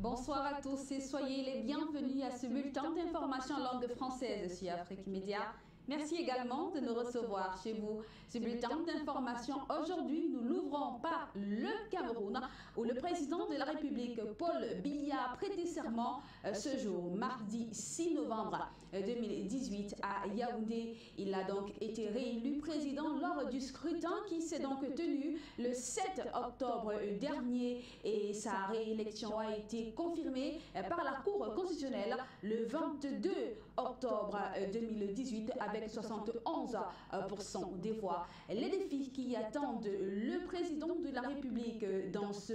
Bonsoir à tous et soyez les bienvenus à ce bulletin d'information en langue française sur Afrique Média. Merci également de nous recevoir chez vous. Ce bulletin d'information, aujourd'hui, nous l'ouvrons par le Cameroun, où le président de la République, Paul Biya, a prêté serment ce jour, mardi 6 novembre 2018, à Yaoundé. Il a donc été réélu président lors du scrutin qui s'est donc tenu le 7 octobre dernier, et sa réélection a été confirmée par la Cour constitutionnelle le 22 octobre 2018 avec 71% des voix. Les défis qui attendent le président de la République dans ce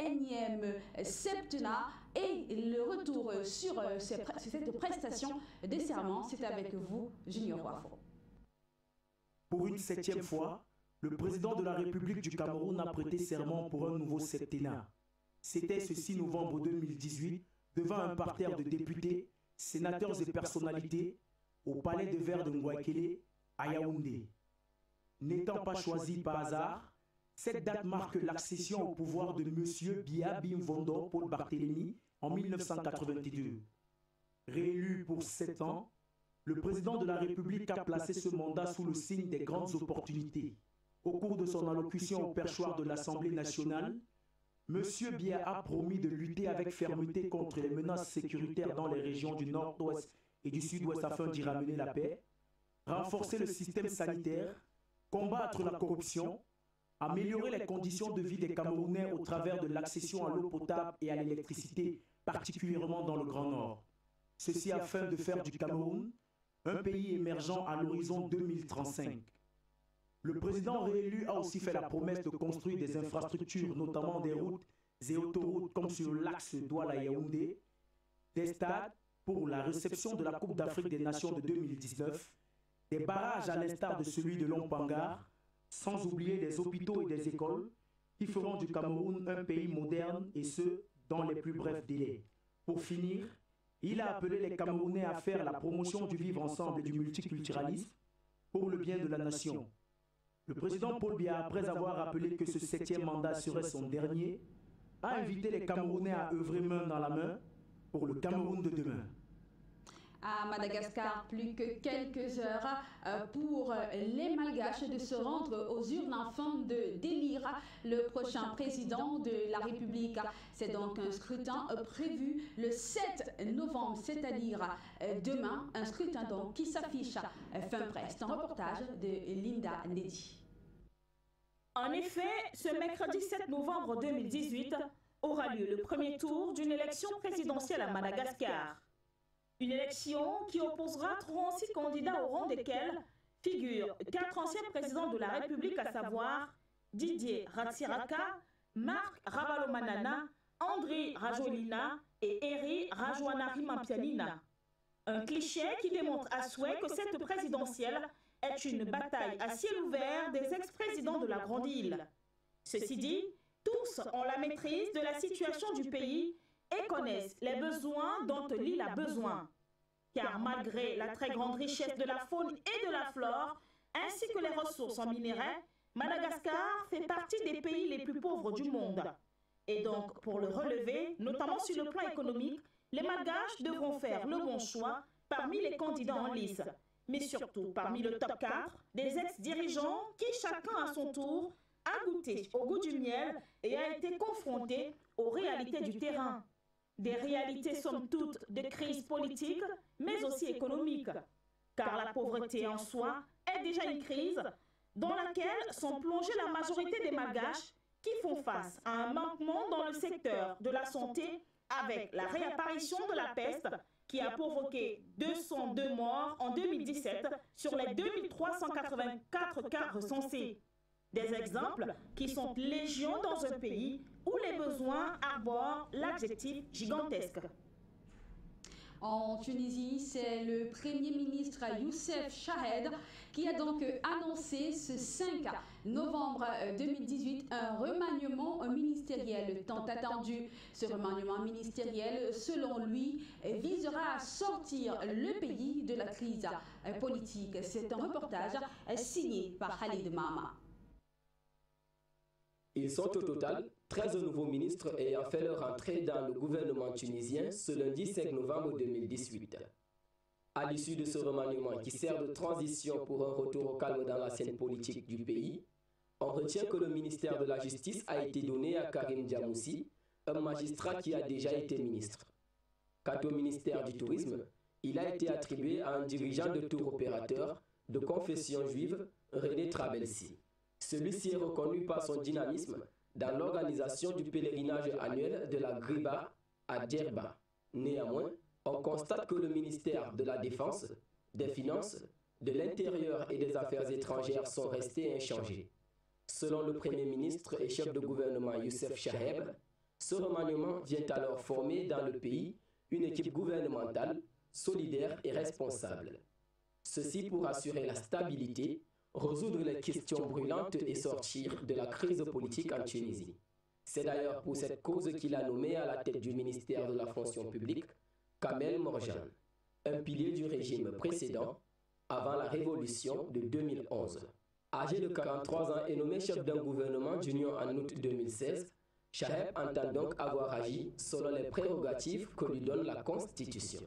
énième septennat et le retour sur cette prestation des serments, c'est avec vous, Junior Wafo. Pour une 7e fois, le président de la République du Cameroun a prêté serment pour un nouveau septennat. C'était ce 6 novembre 2018, devant un parterre de députés, sénateurs et personnalités, au palais de verre de Ngouakele, à Yaoundé. N'étant pas choisi par hasard, cette date marque l'accession au pouvoir de M. Biya Bimvondo Paul Barthélémy en 1982. Réélu pour 7 ans, le président de la République a placé ce mandat sous le signe des grandes opportunités. Au cours de son allocution au perchoir de l'Assemblée nationale, M. Biya a promis de lutter avec fermeté contre les menaces sécuritaires dans les régions du Nord-Ouest et du Sud-Ouest afin d'y ramener la paix, renforcer le système sanitaire, combattre la corruption, améliorer les conditions de vie des Camerounais au travers de l'accession à l'eau potable et à l'électricité, particulièrement dans le Grand Nord. Ceci afin de faire du Cameroun un pays émergent à l'horizon 2035. Le président réélu a aussi fait la promesse de construire des infrastructures, notamment des routes et autoroutes comme sur l'axe Douala-Yaoundé, des stades pour la réception de la Coupe d'Afrique des Nations de 2019, des barrages à l'instar de celui de Lompangar, sans oublier des hôpitaux et des écoles qui feront du Cameroun un pays moderne, et ce, dans les plus brefs délais. Pour finir, il a appelé les Camerounais à faire la promotion du vivre ensemble et du multiculturalisme pour le bien de la nation. Le président Paul Biya, après avoir rappelé que ce 7e mandat serait son dernier, a invité les Camerounais à œuvrer main dans la main pour le Cameroun de demain. À Madagascar, plus que quelques heures pour les Malgaches de se rendre aux urnes afin d'élire le prochain président de la République. C'est donc un scrutin prévu le 7 novembre, c'est-à-dire demain, un scrutin donc qui s'affiche fin presse. Un reportage de Linda Neddy. En effet, ce mercredi 7 novembre 2018 aura lieu le premier tour d'une élection présidentielle à Madagascar. Une élection qui opposera 36 candidats au rang desquels figurent 4 anciens présidents de la République, à savoir Didier Ratsiraka, Marc Ravalomanana, André Rajolina et Eri Rajoanarimapianina. Un cliché qui démontre à souhait que cette présidentielle est une bataille à ciel ouvert des ex-présidents de la Grande Île. Ceci dit, tous ont la maîtrise de la situation du pays et connaissent les besoins dont l'île a besoin. Car malgré la très grande richesse de la faune et de la flore, ainsi que les ressources en minerais, Madagascar fait partie des pays les plus pauvres du monde. Et donc, pour le relever, notamment sur le plan économique, les Malgaches devront faire le bon choix parmi les candidats en lice, mais surtout parmi le top 4 des ex-dirigeants qui, chacun à son tour, a goûté au goût du miel et a été confronté aux réalités du terrain. Des réalités somme toute de crise politique, mais aussi économique. Car la pauvreté en soi est déjà une crise dans laquelle sont plongées la majorité des Malgaches qui font face à un manquement dans le secteur de la santé avec la réapparition de la peste qui a provoqué 202 morts en 2017 sur les 2384 cas recensés. Des exemples qui sont légion dans un pays où les besoins arborent l'adjectif gigantesque. En Tunisie, c'est le Premier ministre Youssef Chahed qui a donc annoncé ce 5 novembre 2018 un remaniement ministériel tant attendu. Ce remaniement ministériel, selon lui, visera à sortir le pays de la crise politique. C'est un reportage signé par Khalid Mama. Ils sont au total 13 nouveaux ministres ayant fait leur entrée dans le gouvernement tunisien ce lundi 5 novembre 2018. À l'issue de ce remaniement qui sert de transition pour un retour au calme dans la scène politique du pays, on retient que le ministère de la Justice a été donné à Karim Diamoussi, un magistrat qui a déjà été ministre. Quant au ministère du Tourisme, il a été attribué à un dirigeant de tour opérateur de confession juive, René Trabelsi. Celui-ci est reconnu par son dynamisme dans l'organisation du pèlerinage annuel de la Griba à Djerba. Néanmoins, on constate que le ministère de la Défense, des Finances, de l'Intérieur et des Affaires étrangères sont restés inchangés. Selon le Premier ministre et chef de gouvernement Youssef Chaheb, ce remaniement vient alors former dans le pays une équipe gouvernementale, solidaire et responsable. Ceci pour assurer la stabilité, résoudre les questions brûlantes et sortir de la crise politique en Tunisie. C'est d'ailleurs pour cette cause qu'il a nommé à la tête du ministère de la fonction publique Kamel Morjan, un pilier du régime précédent avant la révolution de 2011. Âgé de 43 ans et nommé chef d'un gouvernement d'union en août 2016, Chaheb entend donc avoir agi selon les prérogatives que lui donne la Constitution.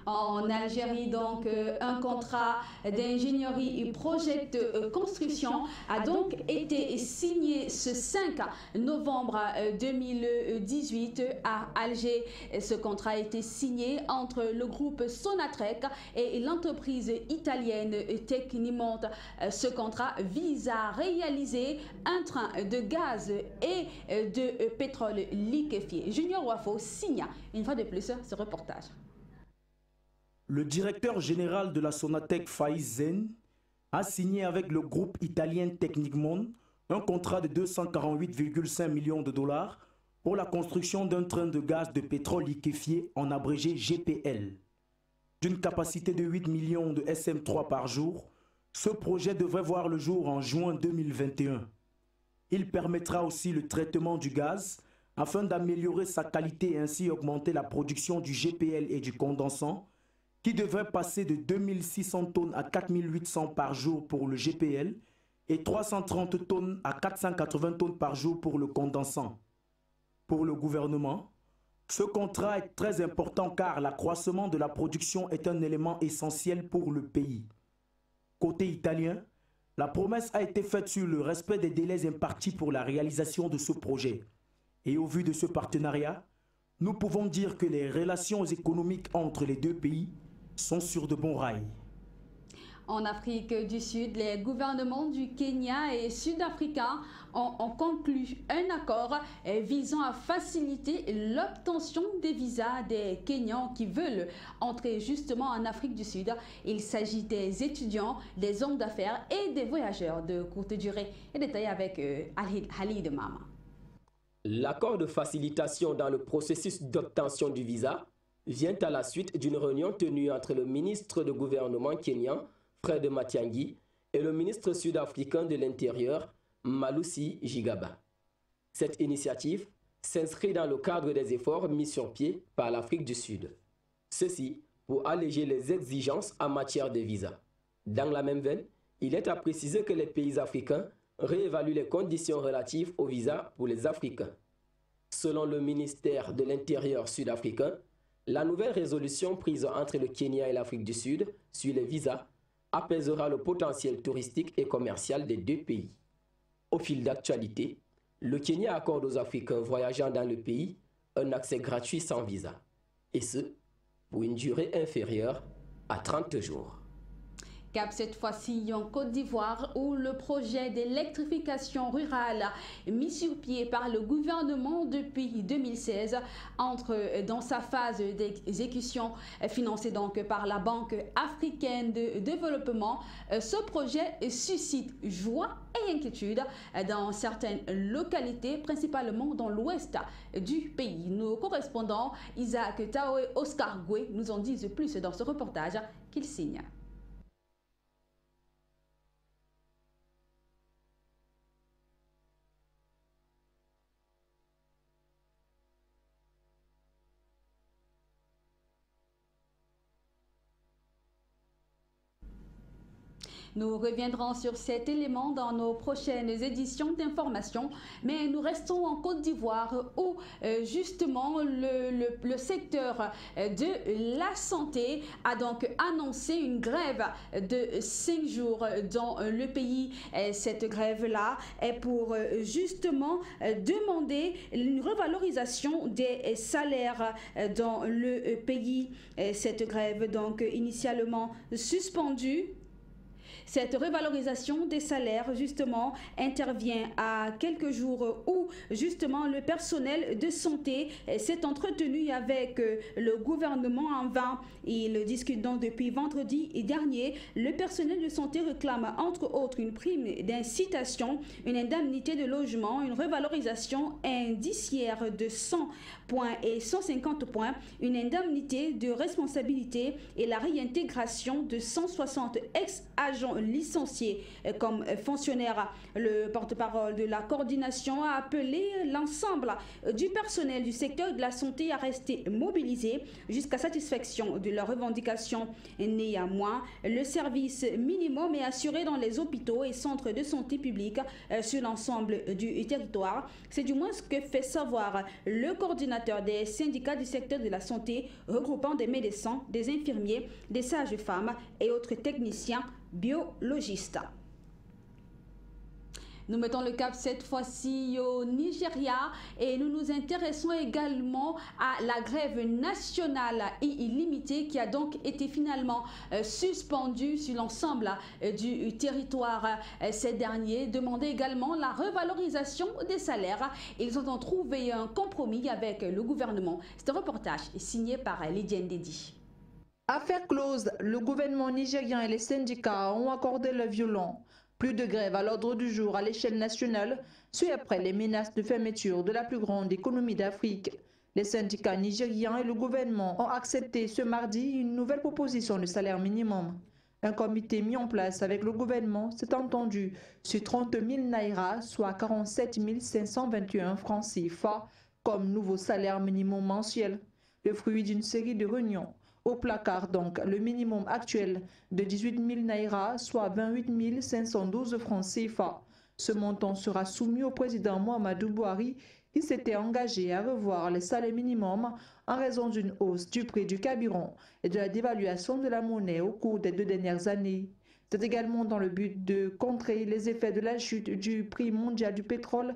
En Algérie, donc, un contrat d'ingénierie et projet de construction a donc été signé ce 5 novembre 2018 à Alger. Ce contrat a été signé entre le groupe Sonatrach et l'entreprise italienne Tecnimont. Ce contrat vise à réaliser un train de gaz et de pétrole liquéfié. Junior Wafo signe une fois de plus ce reportage. Le directeur général de la Sonatrach, Faiz Zen, a signé avec le groupe italien Tecnimont un contrat de 248,5 millions de dollars pour la construction d'un train de gaz de pétrole liquéfié en abrégé GPL. D'une capacité de 8 millions de SM3 par jour, ce projet devrait voir le jour en juin 2021. Il permettra aussi le traitement du gaz afin d'améliorer sa qualité et ainsi augmenter la production du GPL et du condensant, qui devrait passer de 2600 tonnes à 4800 par jour pour le GPL et 330 tonnes à 480 tonnes par jour pour le condensant. Pour le gouvernement, ce contrat est très important car l'accroissement de la production est un élément essentiel pour le pays. Côté italien, la promesse a été faite sur le respect des délais impartis pour la réalisation de ce projet. Et au vu de ce partenariat, nous pouvons dire que les relations économiques entre les deux pays sont sur de bons rails. En Afrique du Sud, les gouvernements du Kenya et sud-africain ont conclu un accord visant à faciliter l'obtention des visas des Kenyans qui veulent entrer justement en Afrique du Sud. Il s'agit des étudiants, des hommes d'affaires et des voyageurs de courte durée. Et détaillé avec Halid Mama. L'accord de facilitation dans le processus d'obtention du visa vient à la suite d'une réunion tenue entre le ministre de gouvernement kényan, Fred Matiang'i, et le ministre sud-africain de l'Intérieur, Malusi Gigaba. Cette initiative s'inscrit dans le cadre des efforts mis sur pied par l'Afrique du Sud. Ceci pour alléger les exigences en matière de visa. Dans la même veine, il est à préciser que les pays africains réévaluent les conditions relatives au visa pour les Africains. Selon le ministère de l'Intérieur sud-africain, la nouvelle résolution prise entre le Kenya et l'Afrique du Sud sur les visas apaisera le potentiel touristique et commercial des deux pays. Au fil d'actualité, le Kenya accorde aux Africains voyageant dans le pays un accès gratuit sans visa, et ce, pour une durée inférieure à 30 jours. Cap cette fois-ci en Côte d'Ivoire où le projet d'électrification rurale mis sur pied par le gouvernement depuis 2016 entre dans sa phase d'exécution financée donc par la Banque africaine de développement. Ce projet suscite joie et inquiétude dans certaines localités, principalement dans l'ouest du pays. Nos correspondants Isaac Tao et Oscar Goué nous en disent plus dans ce reportage qu'ils signent. Nous reviendrons sur cet élément dans nos prochaines éditions d'information, mais nous restons en Côte d'Ivoire où justement le secteur de la santé a donc annoncé une grève de 5 jours dans le pays. Cette grève-là est pour justement demander une revalorisation des salaires dans le pays. Cette grève donc initialement suspendue. Cette revalorisation des salaires, justement, intervient à quelques jours où, justement, le personnel de santé s'est entretenu avec le gouvernement en vain. Il discute donc depuis vendredi dernier. Le personnel de santé réclame, entre autres, une prime d'incitation, une indemnité de logement, une revalorisation indiciaire de 100 points et 150 points, une indemnité de responsabilité et la réintégration de 160 ex-agents licenciés comme fonctionnaires. Le porte-parole de la coordination a appelé l'ensemble du personnel du secteur de la santé à rester mobilisé jusqu'à satisfaction de leurs revendications. Néanmoins, le service minimum est assuré dans les hôpitaux et centres de santé publics sur l'ensemble du territoire. C'est du moins ce que fait savoir le coordinateur des syndicats du secteur de la santé, regroupant des médecins, des infirmiers, des sages-femmes et autres techniciens biologistes. Nous mettons le cap cette fois-ci au Nigeria et nous nous intéressons également à la grève nationale et illimitée qui a donc été finalement suspendue sur l'ensemble du territoire. Ces derniers demandaient également la revalorisation des salaires. Ils ont trouvé un compromis avec le gouvernement. C'est un reportage signé par Lydia Ndedi. Affaire close, le gouvernement nigérien et les syndicats ont accordé le violon. Plus de grève à l'ordre du jour à l'échelle nationale, suit après les menaces de fermeture de la plus grande économie d'Afrique. Les syndicats nigériens et le gouvernement ont accepté ce mardi une nouvelle proposition de salaire minimum. Un comité mis en place avec le gouvernement s'est entendu sur 30 000 naira, soit 47 521 francs CFA, comme nouveau salaire minimum mensuel, le fruit d'une série de réunions. Au placard donc le minimum actuel de 18 000 naira, soit 28 512 francs CFA. Ce montant sera soumis au président Muhammadu Buhari qui s'était engagé à revoir les salaires minimums en raison d'une hausse du prix du carburant et de la dévaluation de la monnaie au cours des 2 dernières années. C'est également dans le but de contrer les effets de la chute du prix mondial du pétrole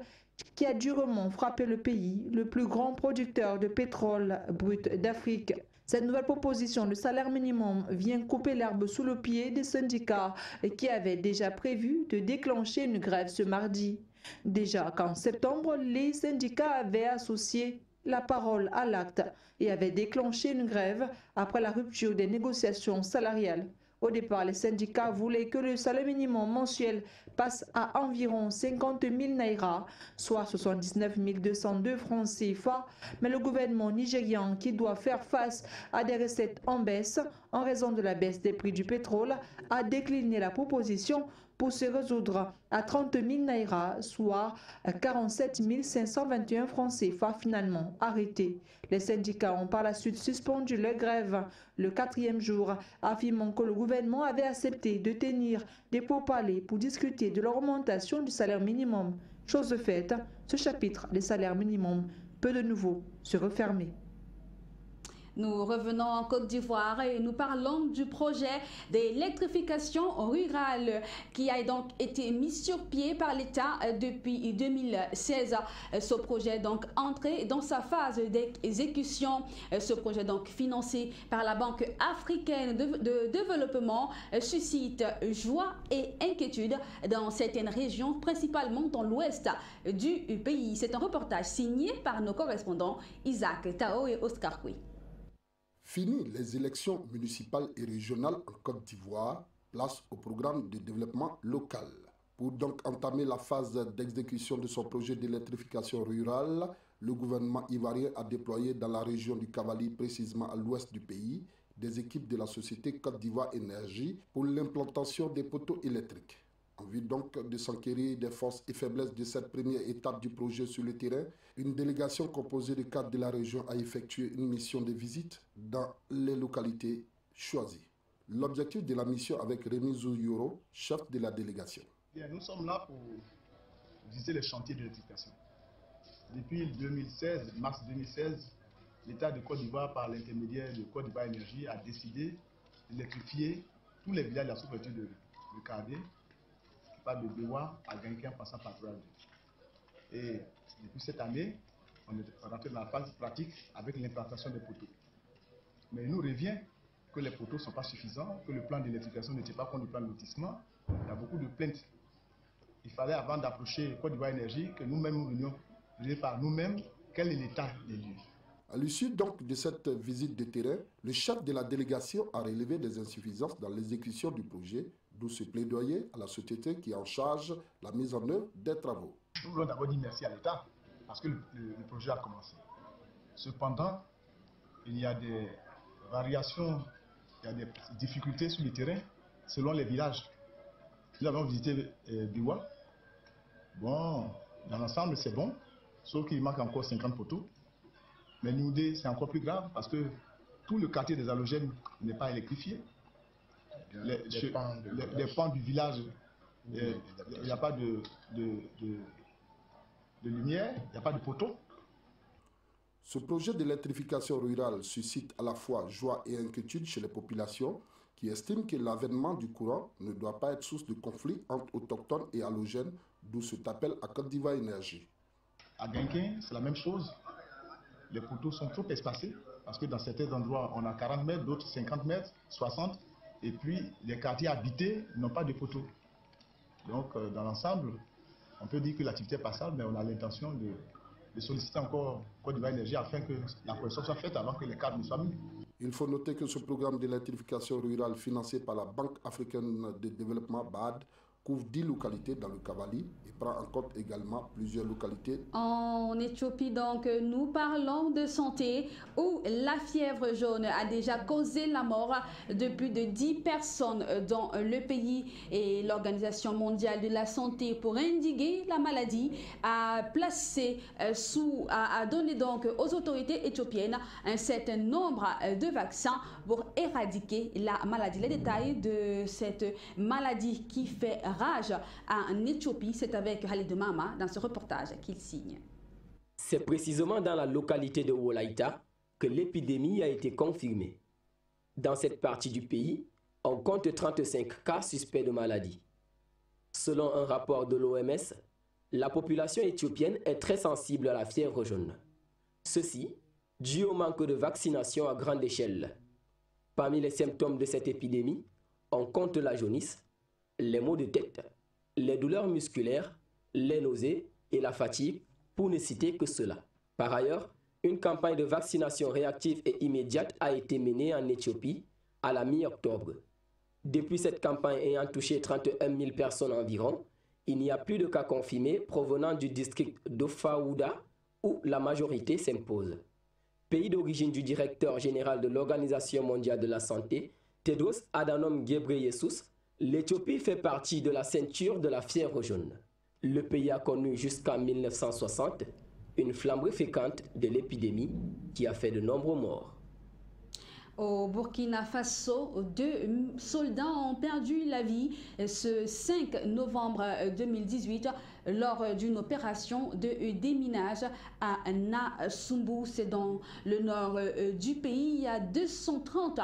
qui a durement frappé le pays, le plus grand producteur de pétrole brut d'Afrique. Cette nouvelle proposition de salaire minimum vient couper l'herbe sous le pied des syndicats qui avaient déjà prévu de déclencher une grève ce mardi. Déjà qu'en septembre, les syndicats avaient associé la parole à l'acte et avaient déclenché une grève après la rupture des négociations salariales. Au départ, les syndicats voulaient que le salaire minimum mensuel passe à environ 50 000 naira, soit 79 202 francs CFA, mais le gouvernement nigérian, qui doit faire face à des recettes en baisse en raison de la baisse des prix du pétrole, a décliné la proposition pour se résoudre à 30 000 naira, soit 47 521 francs CFA finalement arrêtés. Les syndicats ont par la suite suspendu leur grève le 4e jour, affirmant que le gouvernement avait accepté de tenir des pourparlers pour discuter de l'augmentation du salaire minimum. Chose faite, ce chapitre des salaires minimums peut de nouveau se refermer. Nous revenons en Côte d'Ivoire et nous parlons du projet d'électrification rurale qui a donc été mis sur pied par l'État depuis 2016. Ce projet donc entré dans sa phase d'exécution. Ce projet donc financé par la Banque africaine de développement suscite joie et inquiétude dans certaines régions, principalement dans l'ouest du pays. C'est un reportage signé par nos correspondants Isaac Tao et Oscar Koui. Fini les élections municipales et régionales en Côte d'Ivoire, place au programme de développement local. Pour donc entamer la phase d'exécution de son projet d'électrification rurale, le gouvernement ivoirien a déployé dans la région du Cavali, précisément à l'ouest du pays, des équipes de la société Côte d'Ivoire Énergie pour l'implantation des poteaux électriques. En vue donc de s'enquérir des forces et faiblesses de cette première étape du projet sur le terrain, une délégation composée de cadres de la région a effectué une mission de visite dans les localités choisies. l'objectif de la mission avec Rémi Zouyoro, chef de la délégation. Bien, nous sommes là pour visiter les chantiers d'électrification. Depuis 2016, mars 2016, l'État de Côte d'Ivoire, par l'intermédiaire de Côte d'Ivoire Énergie, a décidé d'électrifier tous les villages de la sous-préfecture de Kardé, qui part de Bewa à Guinquin, passant par Tourade. Et depuis cette année, on est rentré dans la phase pratique avec l'implantation des poteaux. Mais il nous revient que les poteaux ne sont pas suffisants, que le plan d'électrification n'était pas comme le plan de lotissement. Il y a beaucoup de plaintes. Il fallait, avant d'approcher Côte d'Ivoire Énergie, que nous-mêmes nous venions par nous-mêmes quel est l'état des lieux. À l'issue donc de cette visite de terrain, le chef de la délégation a relevé des insuffisances dans l'exécution du projet, d'où ce plaidoyer à la société qui est en charge la mise en œuvre des travaux. Nous voulons d'abord dire merci à l'État parce que le projet a commencé. Cependant, il y a des variations, il y a des difficultés sur le terrain selon les villages. Nous avons visité Biwa. Bon, dans l'ensemble, c'est bon, sauf qu'il manque encore 50 poteaux. Mais Nioudé, c'est encore plus grave parce que tout le quartier des halogènes n'est pas électrifié. Les pans du village, il n'y a pas de lumière, il n'y a pas de poteaux. Ce projet d'électrification rurale suscite à la fois joie et inquiétude chez les populations qui estiment que l'avènement du courant ne doit pas être source de conflit entre autochtones et halogènes, d'où cet appel à Côte d'Ivoire Énergie. À Guinquin, c'est la même chose. Les poteaux sont trop espacés parce que dans certains endroits, on a 40 mètres, d'autres 50 mètres, 60. Et puis, les quartiers habités n'ont pas de poteaux. Donc, dans l'ensemble, on peut dire que l'activité est passable, mais on a l'intention de solliciter encore Côte d'Ivoire Énergie afin que la correction soit faite avant que les cadres ne soient mis. Il faut noter que ce programme d'électrification rurale financé par la Banque africaine de développement BAD couvre 10 localités dans le Cavali et prend en compte également plusieurs localités. En Éthiopie, donc, nous parlons de santé où la fièvre jaune a déjà causé la mort de plus de 10 personnes dans le pays et l'Organisation mondiale de la santé pour endiguer la maladie a donné donc aux autorités éthiopiennes un certain nombre de vaccins pour éradiquer la maladie. Les détails de cette maladie qui fait rage en Éthiopie, c'est avec Khalid Mama dans ce reportage qu'il signe. C'est précisément dans la localité de Wolaïta que l'épidémie a été confirmée. Dans cette partie du pays, on compte 35 cas suspects de maladie. Selon un rapport de l'OMS, la population éthiopienne est très sensible à la fièvre jaune. Ceci dû au manque de vaccination à grande échelle. Parmi les symptômes de cette épidémie, on compte la jaunisse, les maux de tête, les douleurs musculaires, les nausées et la fatigue, pour ne citer que cela. Par ailleurs, une campagne de vaccination réactive et immédiate a été menée en Éthiopie à la mi-octobre. Depuis cette campagne ayant touché 31 000 personnes environ, il n'y a plus de cas confirmés provenant du district d'Ofaouda où la majorité s'impose. Pays d'origine du directeur général de l'Organisation mondiale de la santé, Tedros Adhanom Ghebreyesus, l'Éthiopie fait partie de la ceinture de la fièvre jaune. Le pays a connu jusqu'en 1960 une flambée fréquente de l'épidémie qui a fait de nombreux morts. Au Burkina Faso, 2 soldats ont perdu la vie ce 5 novembre 2018 lors d'une opération de déminage à Nassoumbo, c'est dans le nord du pays, à 230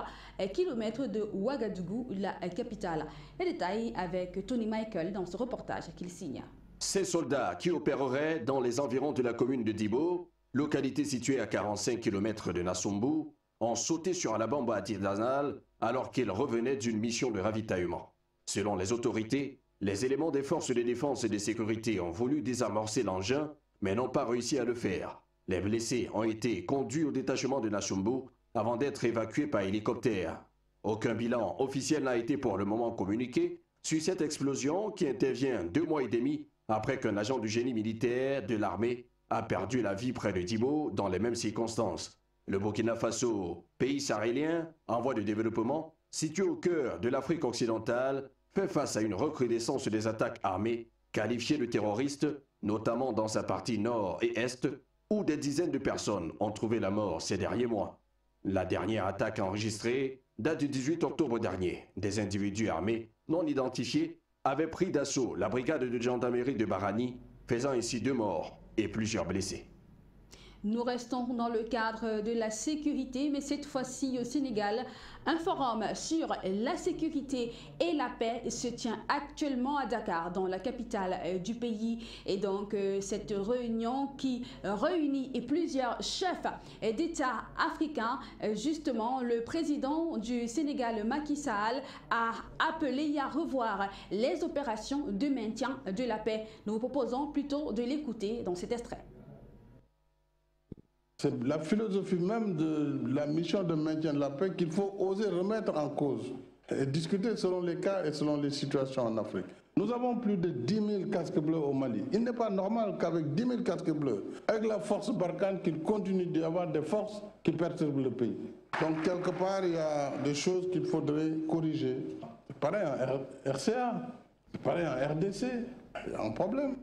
km de Ouagadougou, la capitale. Les détails avec Tony Michael dans ce reportage qu'il signe. Ces soldats qui opéreraient dans les environs de la commune de Dibo, localité située à 45 km de Nassoumbo, ont sauté sur la bombe artisanale alors qu'ils revenaient d'une mission de ravitaillement. Selon les autorités, les éléments des forces de défense et de sécurité ont voulu désamorcer l'engin, mais n'ont pas réussi à le faire. Les blessés ont été conduits au détachement de Nassoumbo avant d'être évacués par hélicoptère. Aucun bilan officiel n'a été pour le moment communiqué sur cette explosion qui intervient 2 mois et demi après qu'un agent du génie militaire de l'armée a perdu la vie près de Dibo dans les mêmes circonstances. Le Burkina Faso, pays sahélien en voie de développement, situé au cœur de l'Afrique occidentale, fait face à une recrudescence des attaques armées qualifiées de terroristes, notamment dans sa partie nord et est, où des dizaines de personnes ont trouvé la mort ces derniers mois. La dernière attaque enregistrée date du 18 octobre dernier. Des individus armés non identifiés avaient pris d'assaut la brigade de gendarmerie de Barani, faisant ainsi 2 morts et plusieurs blessés. Nous restons dans le cadre de la sécurité, mais cette fois-ci au Sénégal. Un forum sur la sécurité et la paix se tient actuellement à Dakar, dans la capitale du pays. Et donc, cette réunion qui réunit plusieurs chefs d'État africains, justement, le président du Sénégal, Macky Sall, a appelé à revoir les opérations de maintien de la paix. Nous vous proposons plutôt de l'écouter dans cet extrait. C'est la philosophie même de la mission de maintien de la paix qu'il faut oser remettre en cause et discuter selon les cas et selon les situations en Afrique. Nous avons plus de 10 000 casques bleus au Mali. Il n'est pas normal qu'avec 10 000 casques bleus, avec la force Barkhane, qu'il continue d'y avoir des forces qui perturbent le pays. Donc quelque part, il y a des choses qu'il faudrait corriger. C'est pareil en RCA, c'est pareil en RDC, il y a un problème.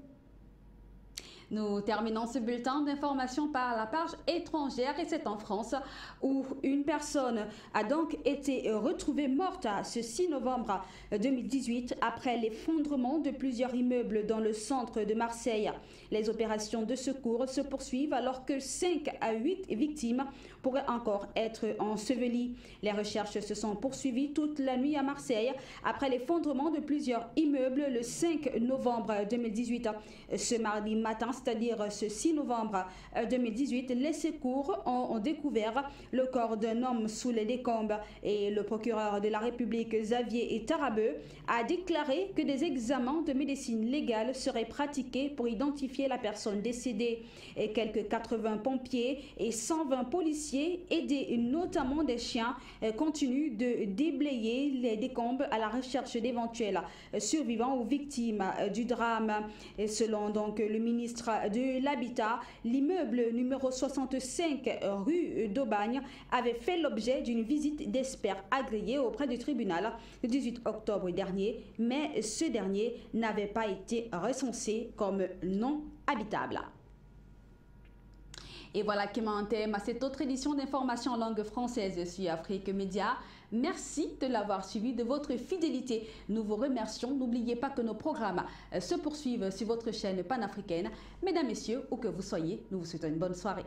Nous terminons ce bulletin d'information par la page étrangère et c'est en France où une personne a donc été retrouvée morte ce 6 novembre 2018 après l'effondrement de plusieurs immeubles dans le centre de Marseille. Les opérations de secours se poursuivent alors que 5 à 8 victimes pourraient encore être ensevelies. Les recherches se sont poursuivies toute la nuit à Marseille après l'effondrement de plusieurs immeubles le 5 novembre 2018. Ce mardi matin, c'est-à-dire ce 6 novembre 2018, les secours ont découvert le corps d'un homme sous les décombres et le procureur de la République, Xavier Tarabeu, a déclaré que des examens de médecine légale seraient pratiqués pour identifier la personne décédée. Et quelques 80 pompiers et 120 policiers, aidés notamment des chiens, continuent de déblayer les décombres à la recherche d'éventuels survivants ou victimes du drame. Et selon donc le ministre de l'Habitat, l'immeuble numéro 65 rue d'Aubagne avait fait l'objet d'une visite d'experts agréés auprès du tribunal le 18 octobre dernier, mais ce dernier n'avait pas été recensé comme non habitable. Et voilà qui met un thème à cette autre édition d'information en langue française sur Afrique Média. Merci de l'avoir suivi, de votre fidélité. Nous vous remercions. N'oubliez pas que nos programmes se poursuivent sur votre chaîne panafricaine. Mesdames, Messieurs, où que vous soyez, nous vous souhaitons une bonne soirée.